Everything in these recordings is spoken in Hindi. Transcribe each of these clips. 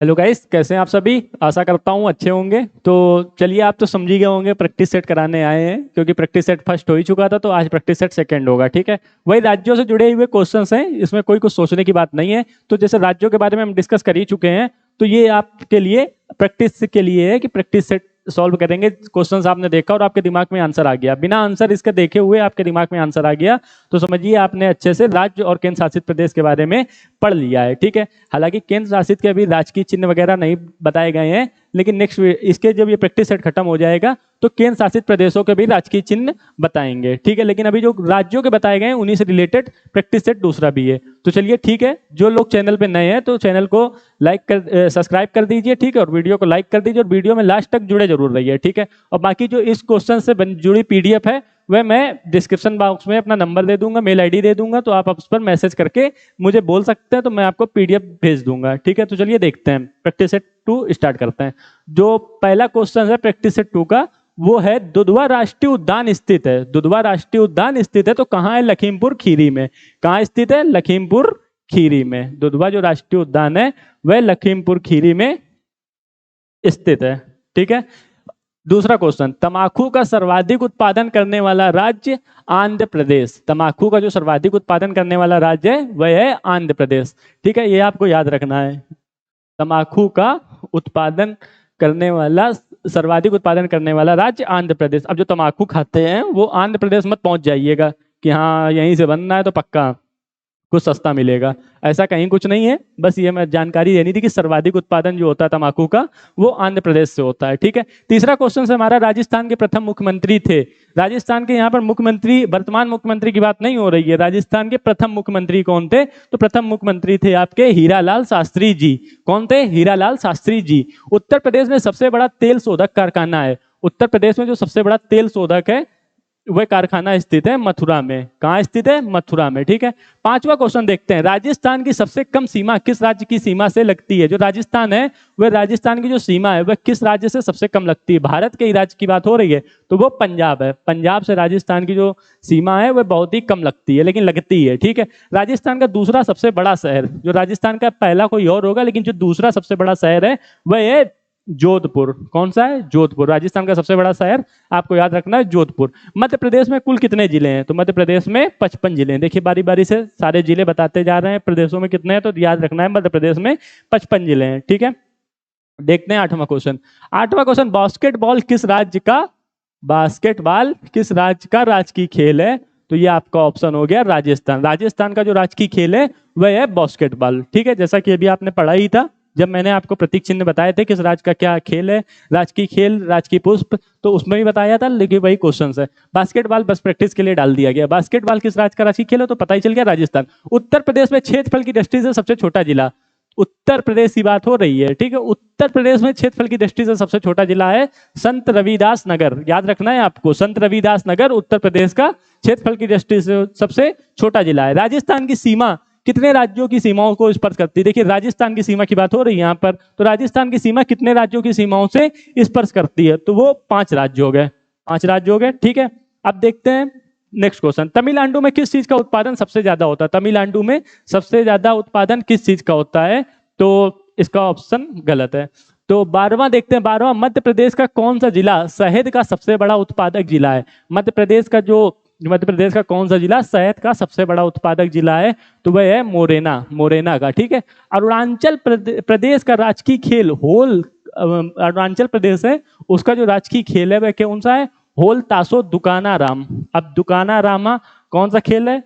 हेलो गाइस, कैसे हैं आप सभी। आशा करता हूँ अच्छे होंगे। तो चलिए, आप तो समझ ही गए होंगे प्रैक्टिस सेट कराने आए हैं, क्योंकि प्रैक्टिस सेट फर्स्ट हो ही चुका था, तो आज प्रैक्टिस सेट सेकंड होगा। ठीक है, वही राज्यों से जुड़े हुए क्वेश्चंस हैं, इसमें कोई कुछ सोचने की बात नहीं है। तो जैसे राज्यों के बारे में हम डिस्कस कर ही चुके हैं, तो ये आपके लिए प्रैक्टिस के लिए है कि प्रैक्टिस सेट सॉल्व करेंगे। क्वेश्चंस आपने देखा और आपके दिमाग में आंसर आ गया, बिना आंसर इसके देखे हुए आपके दिमाग में आंसर आ गया, तो समझिए आपने अच्छे से राज्य और केंद्र शासित प्रदेश के बारे में पढ़ लिया है। ठीक है, हालांकि केंद्र शासित के अभी राजकीय चिन्ह वगैरह नहीं बताए गए हैं, लेकिन नेक्स्ट इसके जब ये प्रैक्टिस सेट खत्म हो जाएगा तो केंद्र शासित प्रदेशों के भी राजकीय चिन्ह बताएंगे। ठीक है, लेकिन अभी जो राज्यों के बताए गए हैं उन्हीं से रिलेटेड प्रैक्टिस सेट दूसरा भी है। तो चलिए ठीक है, जो लोग चैनल पे नए हैं तो चैनल को लाइक कर सब्सक्राइब कर दीजिए। ठीक है, और वीडियो को लाइक कर दीजिए और वीडियो में लास्ट तक जुड़े जरूर रहिए। ठीक है, और बाकी जो इस क्वेश्चन से जुड़ी पीडीएफ है वह मैं डिस्क्रिप्शन बॉक्स में अपना नंबर दे दूंगा, मेल आईडी दे दूंगा, तो आप उस पर मैसेज करके मुझे बोल सकते हैं, तो मैं आपको पीडीएफ भेज दूंगा। ठीक है, तो चलिए देखते हैं, प्रैक्टिस सेट 2 स्टार्ट करते हैं। जो पहला क्वेश्चन है प्रैक्टिस सेट 2 का, वो है दुधवा राष्ट्रीय उद्यान स्थित है। दुधवा राष्ट्रीय उद्यान स्थित है तो कहाँ है? लखीमपुर खीरी में। कहाँ स्थित है? लखीमपुर खीरी में। दुधवा जो राष्ट्रीय उद्यान है वह लखीमपुर खीरी में स्थित है। ठीक है, दूसरा क्वेश्चन, तंबाकू का सर्वाधिक उत्पादन करने वाला राज्य आंध्र प्रदेश। तंबाकू का जो सर्वाधिक उत्पादन करने वाला राज्य है वह है आंध्र प्रदेश। ठीक है, ये आपको याद रखना है, तंबाकू का उत्पादन करने वाला सर्वाधिक उत्पादन करने वाला राज्य आंध्र प्रदेश। अब जो तंबाकू खाते हैं वो आंध्र प्रदेश मत पहुंच जाइएगा कि हाँ यहीं से बनना है तो पक्का कुछ सस्ता मिलेगा, ऐसा कहीं कुछ नहीं है। बस ये मैं जानकारी देनी थी कि सर्वाधिक उत्पादन जो होता है तंबाकू का वो आंध्र प्रदेश से होता है। ठीक है, तीसरा क्वेश्चन से हमारा, राजस्थान के प्रथम मुख्यमंत्री थे। राजस्थान के यहाँ पर मुख्यमंत्री, वर्तमान मुख्यमंत्री की बात नहीं हो रही है, राजस्थान के प्रथम मुख्यमंत्री कौन थे? तो प्रथम मुख्यमंत्री थे आपके हीरालाल शास्त्री जी। कौन थे? हीरालाल शास्त्री जी। उत्तर प्रदेश में सबसे बड़ा तेल शोधक कारखाना है। उत्तर प्रदेश में जो सबसे बड़ा तेल शोधक है वह कारखाना स्थित है मथुरा में। कहाँ स्थित है? मथुरा में। ठीक है, पांचवा क्वेश्चन देखते हैं, राजस्थान की सबसे कम सीमा किस राज्य की सीमा से लगती है? जो राजस्थान है वह, राजस्थान की जो सीमा है वह किस राज्य से सबसे कम लगती है? भारत के ही राज्य की बात हो रही है तो वो पंजाब है। पंजाब से राजस्थान की जो सीमा है वह बहुत ही कम लगती है, लेकिन लगती है। ठीक है, राजस्थान का दूसरा सबसे बड़ा शहर, जो राजस्थान का पहला कोई और होगा लेकिन जो दूसरा सबसे बड़ा शहर है वह है जोधपुर। कौन सा है? जोधपुर। राजस्थान का सबसे बड़ा शहर आपको याद रखना है जोधपुर। मध्य प्रदेश में कुल कितने जिले हैं? तो मध्य प्रदेश में 55 जिले हैं। देखिए बारी बारी से सारे जिले बताते जा रहे हैं, प्रदेशों में कितने हैं, तो याद रखना है मध्य प्रदेश में 55 जिले हैं। ठीक है, देखते हैं आठवां क्वेश्चन। आठवां क्वेश्चन, बास्केटबॉल किस राज्य का, बास्केटबॉल किस राज्य का राजकीय खेल है? तो ये आपका ऑप्शन हो गया राजस्थान। राजस्थान का जो राजकीय खेल है वह है बास्केटबॉल। ठीक है, जैसा कि अभी आपने पढ़ा ही था जब मैंने आपको प्रतीक चिन्ह बताए थे किस राज्य का क्या खेल है, राजकीय खेल, राजकीय पुष्प, तो उसमें भी बताया था, लेकिन वही क्वेश्चन है। बास्केटबॉल बस प्रैक्टिस के लिए डाल दिया गया। बास्केटबॉल किस राज्य का राजकीय खेल है? तो पता ही चल गया राजस्थान। उत्तर प्रदेश में क्षेत्रफल की दृष्टि से सबसे छोटा जिला, उत्तर प्रदेश की बात हो रही है। ठीक है, उत्तर प्रदेश में क्षेत्रफल की दृष्टि से सबसे छोटा जिला है संत रविदास नगर। याद रखना है आपको, संत रविदास नगर उत्तर प्रदेश का क्षेत्रफल की दृष्टि से सबसे छोटा जिला है। राजस्थान की सीमा कितने राज्यों की सीमाओं को स्पर्श करती है? देखिए राजस्थान की सीमा की बात हो रही है यहाँ पर, तो राजस्थान की सीमा कितने राज्यों की सीमाओं से स्पर्श करती है? तो वो 5 राज्य हो गए, 5 राज्य हो गए। ठीक है, अब देखते हैं नेक्स्ट क्वेश्चन, तमिलनाडु में किस चीज का उत्पादन सबसे ज्यादा होता है? तमिलनाडु में सबसे ज्यादा उत्पादन किस चीज का होता है? तो इसका ऑप्शन गलत है। तो 12वां देखते हैं, 12वां, मध्य प्रदेश का कौन सा जिला शहद का सबसे बड़ा उत्पादक जिला है? मध्य प्रदेश का कौन सा जिला शहद का सबसे बड़ा उत्पादक जिला है? तो वह है मोरेना, मोरेना का। ठीक है, अरुणाचल प्रदेश का राजकीय खेल अरुणाचल प्रदेश है, उसका जो राजकीय खेल है वह कौन सा है? होल तासो दुकानाराम। अब दुकानारामा कौन सा खेल है?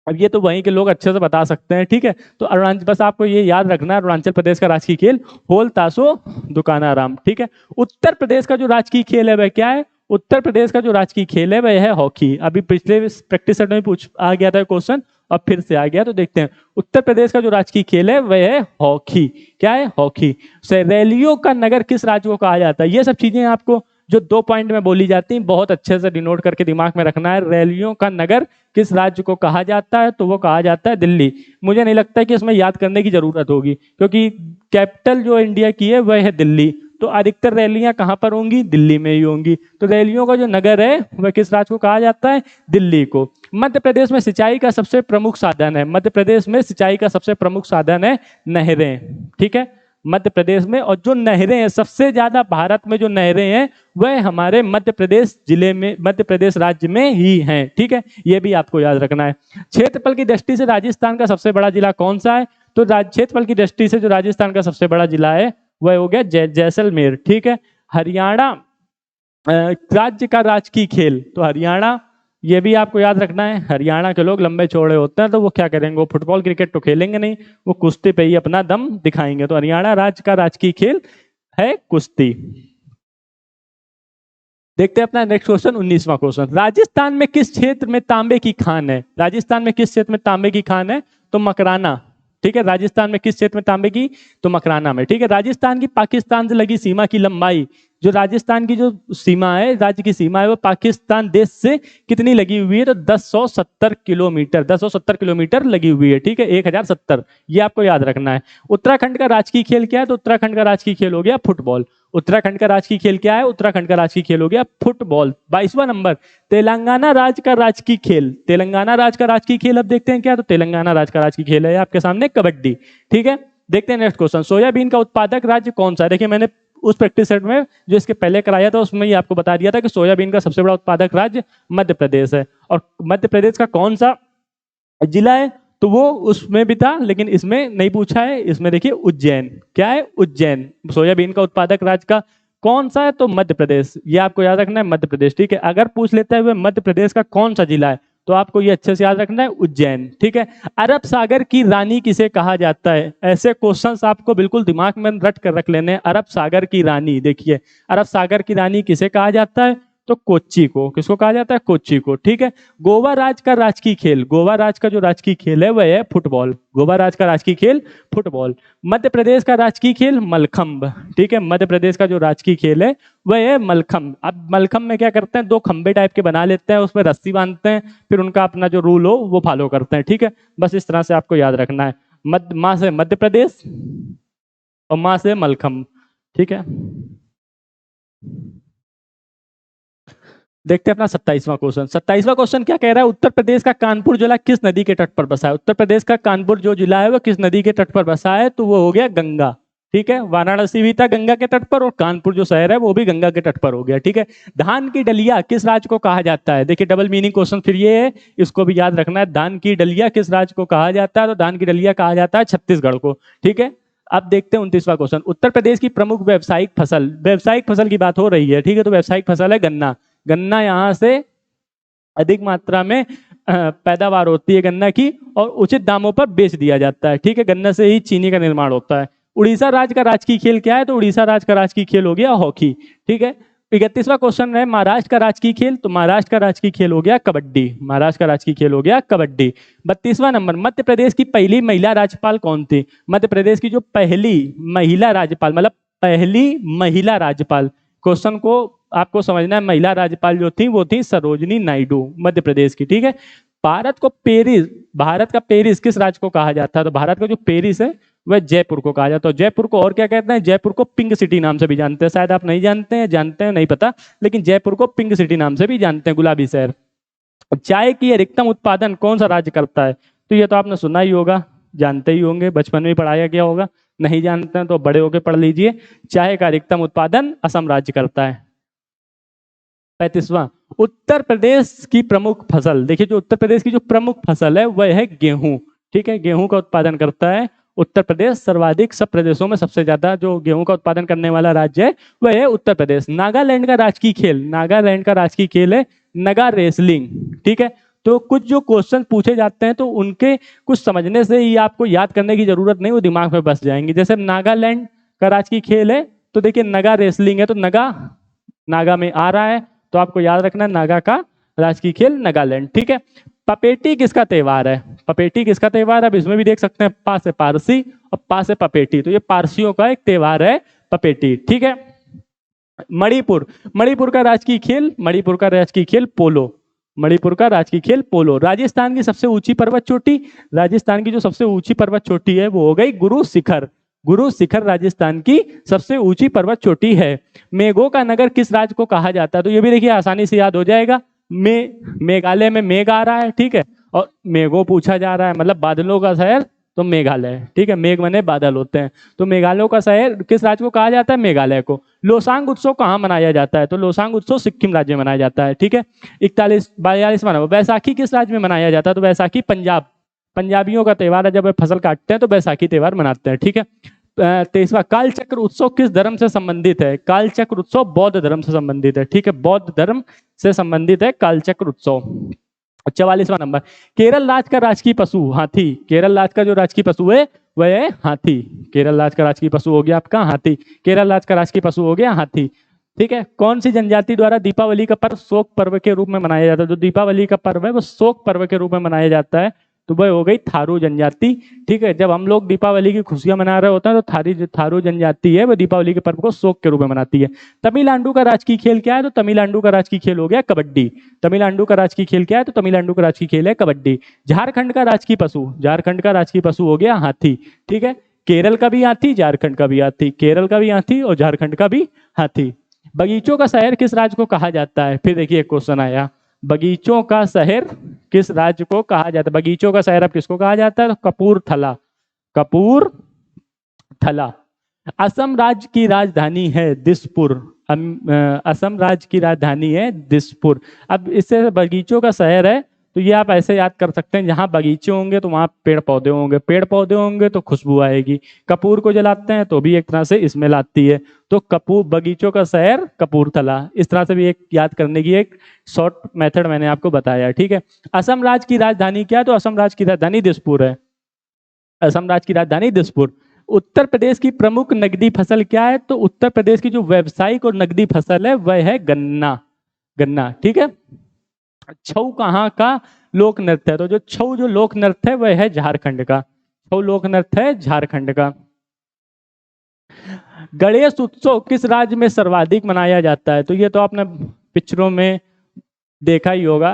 अब ये तो वहीं के लोग अच्छे से बता सकते हैं। ठीक है, तो अरुणाचल, बस आपको ये याद रखना है अरुणाचल प्रदेश का राजकीय खेल होल तासो दुकानाराम। ठीक है, उत्तर प्रदेश का जो राजकीय खेल है वह क्या है? उत्तर प्रदेश का जो राजकीय खेल है वह है हॉकी। अभी पिछले प्रैक्टिस सेट में आ गया था क्वेश्चन, अब फिर से आ गया, तो देखते हैं। उत्तर प्रदेश का जो राजकीय खेल है वह है हॉकी। क्या है? हॉकी। रैलियों का नगर किस राज्य को कहा जाता है? ये सब चीजें आपको जो 2 पॉइंट में बोली जाती हैं बहुत अच्छे से डिनोट करके दिमाग में रखना है। रैलियों का नगर किस राज्य को कहा जाता है? तो वो कहा जाता है दिल्ली। मुझे नहीं लगता कि इसमें याद करने की जरूरत होगी, क्योंकि कैपिटल जो इंडिया की है वह है दिल्ली, तो अधिकतर रैलियां कहां पर होंगी? दिल्ली में ही होंगी। तो रैलियों का जो नगर है वह किस राज्य को कहा जाता है? दिल्ली को। मध्य प्रदेश में सिंचाई का सबसे प्रमुख साधन है, मध्य प्रदेश में सिंचाई का सबसे प्रमुख साधन है नहरें। ठीक है, मध्य प्रदेश में। और जो नहरें हैं, सबसे ज्यादा भारत में जो नहरें हैं वह हमारे मध्य प्रदेश जिले में, मध्य प्रदेश राज्य में ही हैं। ठीक है, ये भी आपको याद रखना है। क्षेत्रफल की दृष्टि से राजस्थान का सबसे बड़ा जिला कौन सा है? तो क्षेत्रफल की दृष्टि से जो राजस्थान का सबसे बड़ा जिला है वह हो गया जैसलमेर। ठीक है, हरियाणा राज्य का राजकीय खेल, तो हरियाणा, ये भी आपको याद रखना है। हरियाणा के लोग लंबे चौड़े होते हैं, तो वो क्या करेंगे, वो फुटबॉल क्रिकेट तो खेलेंगे नहीं, वो कुश्ती पे ही अपना दम दिखाएंगे। तो हरियाणा राज्य का राजकीय खेल है कुश्ती। देखते हैं अपना नेक्स्ट क्वेश्चन, 19वां क्वेश्चन। राजस्थान में किस क्षेत्र में तांबे की खान है? राजस्थान में किस क्षेत्र में तांबे की खान है? तो मकराना। ठीक है, राजस्थान में किस क्षेत्र में तांबे की? तो मकराना में। ठीक है, राजस्थान की पाकिस्तान से लगी सीमा की लंबाई, जो राजस्थान की जो सीमा है, राज्य की सीमा है, वो पाकिस्तान देश से कितनी लगी हुई है? तो 1070 किलोमीटर, 1070 किलोमीटर लगी हुई है। ठीक है, 1070, ये आपको याद रखना है। उत्तराखंड का राजकीय खेल क्या है? तो उत्तराखंड का राजकीय खेल हो गया फुटबॉल। उत्तराखंड का राजकीय खेल क्या है? उत्तराखंड का राजकीय खेल हो गया फुटबॉल। 22वां नंबर, तेलंगाना राज्य का राजकीय खेल। तेलंगाना राज्य का राजकीय खेल अब देखते हैं क्या? तो तेलंगाना राज्य का राजकीय खेल है आपके सामने कबड्डी। ठीक है, देखते हैं नेक्स्ट क्वेश्चन। सोयाबीन का उत्पादक राज्य कौन सा है? देखिए, मैंने उस प्रैक्टिस सेट में जो इसके पहले कराया था उसमें ही आपको बता दिया था कि सोयाबीन का सबसे बड़ा उत्पादक राज्य मध्य प्रदेश है। और मध्य प्रदेश का कौन सा जिला है? तो वो उसमें भी था, लेकिन इसमें नहीं पूछा है। इसमें देखिए उज्जैन, क्या है? उज्जैन। सोयाबीन का उत्पादक राज्य का कौन सा है? तो मध्य प्रदेश, ये आपको याद रखना है, मध्य प्रदेश। ठीक है, अगर पूछ लेता है मध्य प्रदेश का कौन सा जिला है, तो आपको ये अच्छे से याद रखना है, उज्जैन। ठीक है, अरब सागर की रानी किसे कहा जाता है? ऐसे क्वेश्चंस आपको बिल्कुल दिमाग में रट कर रख लेने हैं। अरब सागर की रानी, देखिए अरब सागर की रानी किसे कहा जाता है? तो कोच्चि को। किसको कहा जाता है? कोच्चि को। ठीक है, गोवा राज्य का राजकीय खेल, गोवा राज्य का जो राजकीय खेल है वह है फुटबॉल। गोवा राज्य का राजकीय खेल फुटबॉल। मध्य प्रदेश का राजकीय खेल मलखंब। ठीक है, मध्य प्रदेश का जो राजकीय खेल है वह है मलखंब। अब मलखंब में क्या करते हैं, दो खंबे टाइप के बना लेते हैं, उसमें रस्सी बांधते हैं, फिर उनका अपना जो रूल हो वो फॉलो करते हैं। ठीक है, बस इस तरह से आपको याद रखना है। माँ से मध्य प्रदेश और माँ से मलखंब। ठीक है, देखते हैं अपना 27वां क्वेश्चन। 27वां क्वेश्चन क्या कह रहा है? उत्तर प्रदेश का कानपुर जिला किस नदी के तट पर बसा है? उत्तर प्रदेश का कानपुर जो जिला है वो किस नदी के तट पर बसा है? तो वो हो गया गंगा। ठीक है, वाराणसी भी था गंगा के तट पर, और कानपुर जो शहर है वो भी गंगा के तट पर हो गया। ठीक है, धान की डलिया किस राज्य को कहा जाता है? देखिए, डबल मीनिंग क्वेश्चन फिर ये है, इसको भी याद रखना है। धान की डलिया किस राज्य को कहा जाता है? तो धान की डलिया कहा जाता है छत्तीसगढ़ को। ठीक है, अब देखते हैं 29वां क्वेश्चन। उत्तर प्रदेश की प्रमुख व्यावसायिक फसल, व्यावसायिक फसल की बात हो रही है। ठीक है, तो व्यावसायिक फसल है गन्ना। गन्ना यहाँ से अधिक मात्रा में पैदावार होती है गन्ना की, और उचित दामों पर बेच दिया जाता है। ठीक है, गन्ना से ही चीनी का निर्माण होता है। उड़ीसा राज्य का राजकीय खेल क्या है? तो उड़ीसा राज्य का राजकीय खेल हो गया हॉकी। ठीक है, 31वां क्वेश्चन है महाराष्ट्र का राजकीय खेल, तो महाराष्ट्र का राजकीय खेल हो गया कबड्डी। महाराष्ट्र का राजकीय खेल हो गया कबड्डी। 32वां नंबर, मध्य प्रदेश की पहली महिला राज्यपाल कौन थी? मध्य प्रदेश की जो पहली महिला राज्यपाल, मतलब पहली महिला राज्यपाल, क्वेश्चन को आपको समझना है, महिला राज्यपाल जो थी वो थी सरोजनी नायडू, मध्य प्रदेश की। ठीक है, भारत को पेरिस, भारत का पेरिस किस राज्य को कहा जाता है? तो भारत का जो पेरिस है वह जयपुर को कहा जाता है। जयपुर को और क्या कहते हैं? जयपुर को पिंक सिटी नाम से भी जानते हैं। शायद आप नहीं जानते हैं, जानते हैं नहीं पता, लेकिन जयपुर को पिंक सिटी नाम से भी जानते हैं, गुलाबी शहर। चाय की अधिकतम उत्पादन कौन सा राज्य करता है? तो ये तो आपने सुना ही होगा, जानते ही होंगे, बचपन में पढ़ाया गया होगा। नहीं जानते हैं तो बड़े होकर पढ़ लीजिए। चाय का अधिकतम उत्पादन असम राज्य करता है। 35वां, उत्तर प्रदेश की प्रमुख फसल, देखिए जो उत्तर प्रदेश की जो प्रमुख फसल है वह है गेहूं। ठीक है, गेहूं का उत्पादन करता है उत्तर प्रदेश सर्वाधिक। सब प्रदेशों में सबसे ज्यादा जो गेहूं का उत्पादन करने वाला राज्य है वह है उत्तर प्रदेश। नागालैंड का राजकीय खेल, नागालैंड का राजकीय खेल है नगा रेसलिंग। ठीक है, तो कुछ जो क्वेश्चन पूछे जाते हैं तो उनके कुछ समझने से ही आपको याद करने की जरूरत नहीं, वो दिमाग में बस जाएंगे। जैसे नागालैंड का राजकीय खेल है, तो देखिए नगा रेसलिंग है, तो नगा नागा में आ रहा है, तो आपको याद रखना है नागा का राजकीय खेल नागालैंड। ठीक है, पपेटी किसका त्योहार है? पपेटी किसका त्योहार है? अब इसमें भी देख सकते हैं, पा से पारसी और पा से पपेटी, तो ये पारसियों का एक त्योहार है पपेटी। ठीक है, मणिपुर, मणिपुर का राजकीय खेल, मणिपुर का राजकीय खेल पोलो। मणिपुर का राजकीय खेल पोलो। राजस्थान की सबसे ऊंची पर्वत चोटी, राजस्थान की जो सबसे ऊंची पर्वत चोटी है वो हो गई गुरु शिखर। गुरु शिखर राजस्थान की सबसे ऊंची पर्वत चोटी है। मेघों का नगर किस राज्य को कहा जाता है? तो ये भी देखिए आसानी से याद हो जाएगा। मेघालय में मेघ आ रहा है, ठीक है, और मेघों पूछा जा रहा है, मतलब बादलों का शहर, तो मेघालय, ठीक है। मेघ बने बादल होते हैं। तो मेघालय का शहर किस राज्य को कहा जाता है? मेघालय को। लोसांग उत्सव कहाँ मनाया जाता है? तो लोसांग उत्सव सिक्किम राज्य में मनाया जाता है, ठीक है। 42 नंबर, बैसाखी किस राज्य में मनाया जाता है? तो बैसाखी पंजाब, पंजाबियों का त्यौहार है, जब वे फसल काटते हैं तो बैसाखी त्यौहार मनाते हैं, ठीक है। 23वां, कालचक्र उत्सव किस धर्म से संबंधित है? कालचक्र उत्सव बौद्ध धर्म से संबंधित है, ठीक है। बौद्ध धर्म से संबंधित है कालचक्र उत्सव। 44वां नंबर, केरल राज्य का राजकीय पशु हाथी। केरल राज्य का जो राजकीय पशु है वह है हाथी। केरल राज्य का राजकीय पशु हो गया आपका हाथी। केरल राज्य का राजकीय पशु हो गया हाथी, ठीक है। कौन सी जनजाति द्वारा दीपावली का पर्व शोक पर्व के रूप में मनाया जाता है? जो दीपावली का पर्व है वो शोक पर्व के रूप में मनाया जाता है, तो वह हो गई थारू जनजाति, ठीक है। जब हम लोग दीपावली की खुशियां मना रहे होते हैं तो थारू जनजाति है वो दीपावली के पर्व को शोक के रूप में मनाती है। तमिलनाडु का राजकीय खेल क्या है? तो तमिलनाडु का राजकीय खेल हो गया कबड्डी। तमिलनाडु का राजकीय खेल क्या है? तो तमिलनाडु का राजकीय खेल है कबड्डी। झारखंड का राजकीय पशु, झारखंड का राजकीय पशु हो गया हाथी, ठीक है। केरल का भी हाथी, झारखंड का भी हाथी, केरल का भी हाथी और झारखंड का भी हाथी। बगीचों का शहर किस राज्य को कहा जाता है? फिर देखिए एक क्वेश्चन आया, बगीचों का शहर किस राज्य को कहा जाता है? बगीचों का शहर अब किसको कहा जाता है? तो कपूरथला, कपूरथला। असम राज्य की राजधानी है दिसपुर। असम राज्य की राजधानी है दिसपुर। अब इससे बगीचों का शहर है तो ये आप ऐसे याद कर सकते हैं, जहां बगीचे होंगे तो वहां पेड़ पौधे होंगे, पेड़ पौधे होंगे तो खुशबू आएगी। कपूर को जलाते हैं तो भी एक तरह से स्मेल आती है। तो कपूर, बगीचों का शहर कपूरथला। इस तरह से भी एक याद करने की एक शॉर्ट मेथड मैंने आपको बताया, ठीक है। असम राज्य की राजधानी क्या है? तो असम राज्य की राजधानी दिसपुर है। असम राज्य की राजधानी दिसपुर। उत्तर प्रदेश की प्रमुख नकदी फसल क्या है? तो उत्तर प्रदेश की जो व्यावसायिक और नकदी फसल है वह है गन्ना, गन्ना, ठीक है। छऊ कहाँ का लोक नृत्य है? तो जो छऊ जो लोक नृत्य है वह है झारखंड का। छऊ लोक नृत्य है झारखंड का। गणेश उत्सव किस राज्य में सर्वाधिक मनाया जाता है? तो ये तो आपने पिक्चरों में देखा ही होगा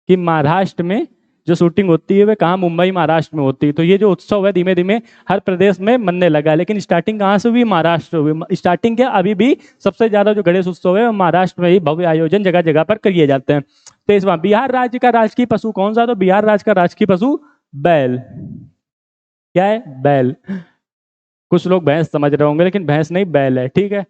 कि महाराष्ट्र में जो शूटिंग होती है वह कहाँ? मुंबई महाराष्ट्र में होती है। तो ये जो उत्सव है धीमे धीमे हर प्रदेश में मनने लगा है, लेकिन स्टार्टिंग कहाँ से हुई? महाराष्ट्र हुई। स्टार्टिंग क्या, अभी भी सबसे ज्यादा जो गणेश उत्सव है वो महाराष्ट्र में ही भव्य आयोजन जगह जगह पर किए जाते हैं। 23वां, बिहार राज्य का राजकीय पशु कौन सा? तो बिहार राज्य का राजकीय पशु बैल। क्या है? बैल। कुछ लोग भैंस समझ रहे होंगे, लेकिन भैंस नहीं, बैल है, ठीक है।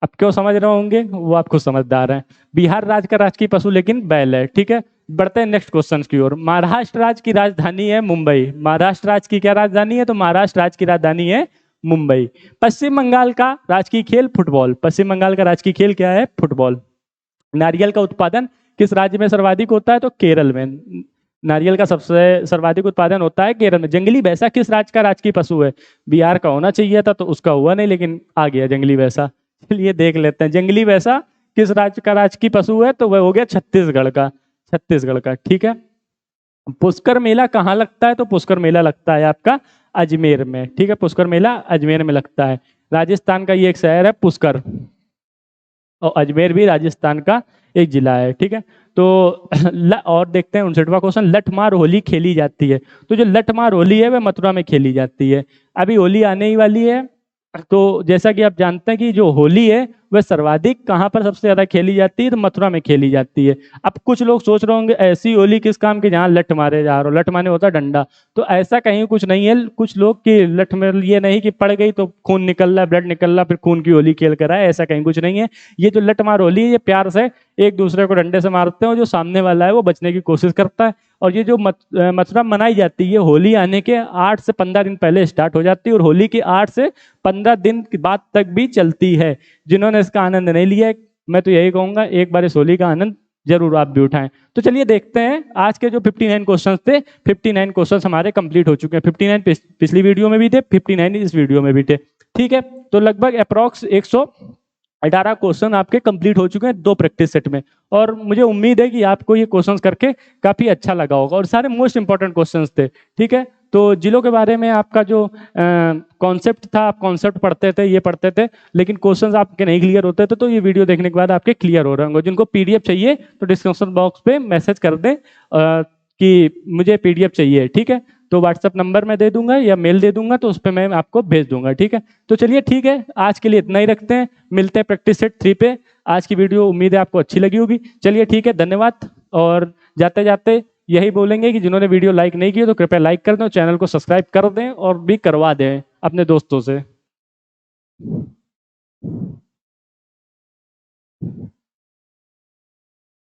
अब क्यों समझ रहे होंगे वो आप खुद समझदार हैं। बिहार राज्य का राजकीय पशु लेकिन बैल है, ठीक है। बढ़ते हैं नेक्स्ट क्वेश्चन की ओर। महाराष्ट्र राज्य की राजधानी है मुंबई। महाराष्ट्र राज्य की क्या राजधानी है? तो महाराष्ट्र राज्य की राजधानी है मुंबई। पश्चिम बंगाल का राजकीय खेल फुटबॉल। पश्चिम बंगाल का राजकीय खेल क्या है? फुटबॉल। नारियल का उत्पादन किस राज्य में सर्वाधिक होता है? तो केरल में। नारियल का सबसे सर्वाधिक उत्पादन होता है केरल में। जंगली भैंसा किस राज्य का राजकीय पशु है? बिहार का होना चाहिए था तो उसका हुआ नहीं, लेकिन आ गया जंगली भैंसा। चलिए देख लेते हैं, जंगली भैंसा किस राज्य का राजकीय पशु है? तो वह हो गया छत्तीसगढ़ का, छत्तीसगढ़ का, ठीक है। पुष्कर मेला कहाँ लगता है? तो पुष्कर मेला लगता है आपका अजमेर में, ठीक है। पुष्कर मेला अजमेर में लगता है। राजस्थान का ये एक शहर है पुष्कर, और अजमेर भी राजस्थान का एक जिला है, ठीक है। तो और देखते हैं 59वां क्वेश्चन, लठमार होली खेली जाती है। तो जो लठमार होली है वह मथुरा में खेली जाती है। अभी होली आने ही वाली है, तो जैसा कि आप जानते हैं कि जो होली है वह सर्वाधिक कहाँ पर सबसे ज्यादा खेली जाती है? तो मथुरा में खेली जाती है। अब कुछ लोग सोच रहे होंगे ऐसी होली किस काम की जहाँ लठ मारे जा रहे हो, लठ माने होता है डंडा। तो ऐसा कहीं कुछ नहीं है। कुछ लोग की लठ में ये नहीं कि पड़ गई तो खून निकल रहा, ब्लड निकल रहा, फिर खून की होली खेल कर आए, ऐसा कहीं कुछ नहीं है। ये जो लठ मार होली है ये प्यार से एक दूसरे को डंडे से मारते हैं, और जो सामने वाला है वो बचने की कोशिश करता है। और ये जो मथुरा मनाई जाती है होली आने के 8 से 15 दिन पहले स्टार्ट हो जाती है, और होली के 8 से 15 दिन के बाद तक भी चलती है। जिन्होंने इसका आनंद नहीं लिया है, मैं तो यही कहूंगा एक बार इस होली का आनंद जरूर आप भी उठाएं। तो चलिए देखते हैं आज के जो 59 क्वेश्चंस थे, 59 क्वेश्चंस हमारे कंप्लीट हो चुके हैं। 59 पिछली वीडियो में भी थे, 59 इस वीडियो में भी थे, ठीक है। तो लगभग अप्रॉक्स 118 क्वेश्चन आपके कंप्लीट हो चुके हैं 2 प्रैक्टिस सेट में। और मुझे उम्मीद है कि आपको ये क्वेश्चंस करके काफी अच्छा लगा होगा, और सारे मोस्ट इंपॉर्टेंट क्वेश्चंस थे, ठीक है। तो जिलों के बारे में आपका जो कॉन्सेप्ट था, आप कॉन्सेप्ट पढ़ते थे, ये पढ़ते थे, लेकिन क्वेश्चंस आपके नहीं क्लियर होते थे, तो ये वीडियो देखने के बाद आपके क्लियर हो रहे होंगे। जिनको पीडीएफ चाहिए तो डिस्क्रिप्शन बॉक्स पे मैसेज कर दें कि मुझे पीडीएफ चाहिए, ठीक है। तो व्हाट्सएप नंबर मैं दे दूंगा या मेल दे दूंगा, तो उस पर मैं आपको भेज दूंगा, ठीक है। तो चलिए ठीक है, आज के लिए इतना ही रखते हैं, मिलते हैं प्रैक्टिस सेट 3 पे। आज की वीडियो उम्मीद है आपको अच्छी लगी होगी। चलिए ठीक है, धन्यवाद। और जाते जाते यही बोलेंगे कि जिन्होंने वीडियो लाइक नहीं की तो कृपया लाइक कर दें और चैनल को सब्सक्राइब कर दें और भी करवा दें अपने दोस्तों से।